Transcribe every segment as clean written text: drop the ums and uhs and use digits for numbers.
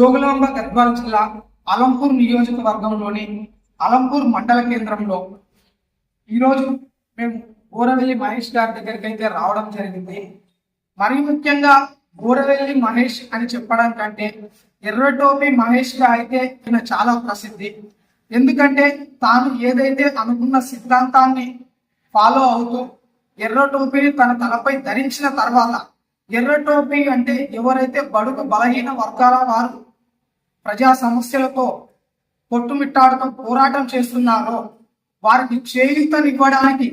జోగులాంబ గద్వాల జిల్లా అలంపూర్ నియోజకవర్గంలోని అలంపూర్ మండల కేంద్రంలో ఈరోజు మేము బోరవెల్లి మహేష్ గారి దగ్గరికి అయితే రావడం జరిగింది. మరి ముఖ్యంగా బోరవెల్లి మహేష్ అని చెప్పడం కంటే ఎర్రటోపి మహేష్ గా అయితే ఈయన చాలా ప్రసిద్ధి. ఎందుకంటే తాను ఏదైతే అనుకున్న సిద్ధాంతాన్ని ఫాలో అవుతూ ఎర్రటోపిని తన తలపై ధరించిన తర్వాత, ఎర్రటోపి అంటే ఎవరైతే బడుగు బలహీన వర్గాల వారు ప్రజా సమస్యలతో కొట్టుమిట్టాడుతూ పోరాటం చేస్తున్నారో వారికి చేయూతనివ్వడానికి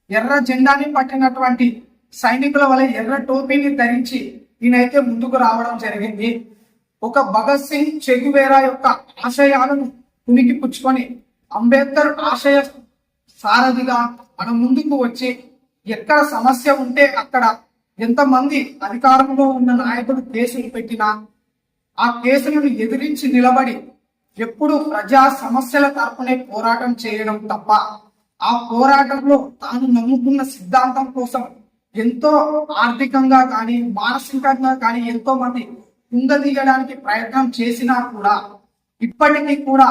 ఎర్ర జెండాని పట్టినటువంటి సైనికుల వలె ఎర్ర టోపీని ధరించి ఈయనైతే ముందుకు రావడం జరిగింది. ఒక భగత్ సింగ్, చెగువేరా యొక్క ఆశయాలను పునికి పుచ్చుకొని అంబేద్కర్ ఆశయ సారథిగా మన ముందుకు వచ్చి ఎక్కడ సమస్య ఉంటే అక్కడ ఎంతమంది అధికారంలో ఉన్న నాయకులు కేసులు పెట్టినా ఆ కేసులను ఎదిరించి నిలబడి ఎప్పుడు ప్రజా సమస్యల తరపునే పోరాటం చేయడం తప్ప ఆ పోరాటంలో తాను నమ్ముకున్న సిద్ధాంతం కోసం ఎంతో ఆర్థికంగా కానీ మానసికంగా కానీ ఎంతో మంది కుంగదీయడానికి ప్రయత్నం చేసినా కూడా ఇప్పటికీ కూడా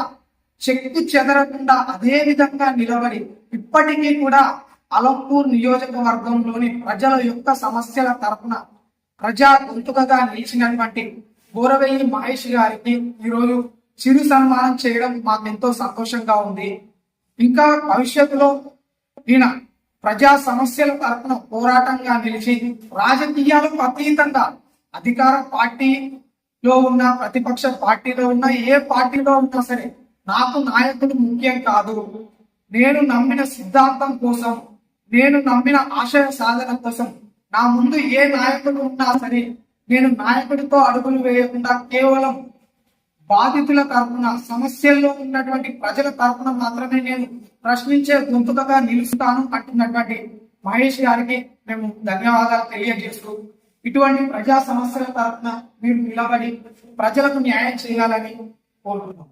చెక్కు చెదరకుండా అదే విధంగా నిలబడి ఇప్పటికీ కూడా అలంపూర్ నియోజకవర్గంలోని ప్రజల యొక్క సమస్యల తరపున ప్రజా గొంతుకగా నిలిచినటువంటి బోరవెల్లి మహేష్ గారికి ఈరోజు చిరు సన్మానం చేయడం మాకు ఎంతో సంతోషంగా ఉంది. ఇంకా భవిష్యత్తులో ఈయన ప్రజా సమస్యల తరపున పోరాటంగా నిలిచి రాజకీయాలకు అతీతంగా అధికార పార్టీలో ఉన్న, ప్రతిపక్ష పార్టీలో ఉన్న, ఏ పార్టీలో ఉన్నా సరే నాకు నాయకుడు ముఖ్యం కాదు, నేను నమ్మిన సిద్ధాంతం కోసం, నేను నమ్మిన ఆశయ సాధన కోసం నా ముందు ఏ నాయకుడు ఉన్నా సరే నేను నాయకుడితో అడుగులు వేయకుండా కేవలం బాధితుల తరపున, సమస్యల్లో ఉన్నటువంటి ప్రజల తరపున మాత్రమే నేను ప్రశ్నించే గొంతుకగా నిలుస్తాను అంటున్నటువంటి మహేష్ గారికి మేము ధన్యవాదాలు తెలియజేస్తూ ఇటువంటి ప్రజా సమస్యల తరపున మీరు నిలబడి ప్రజలకు న్యాయం చేయాలని కోరుతున్నాం.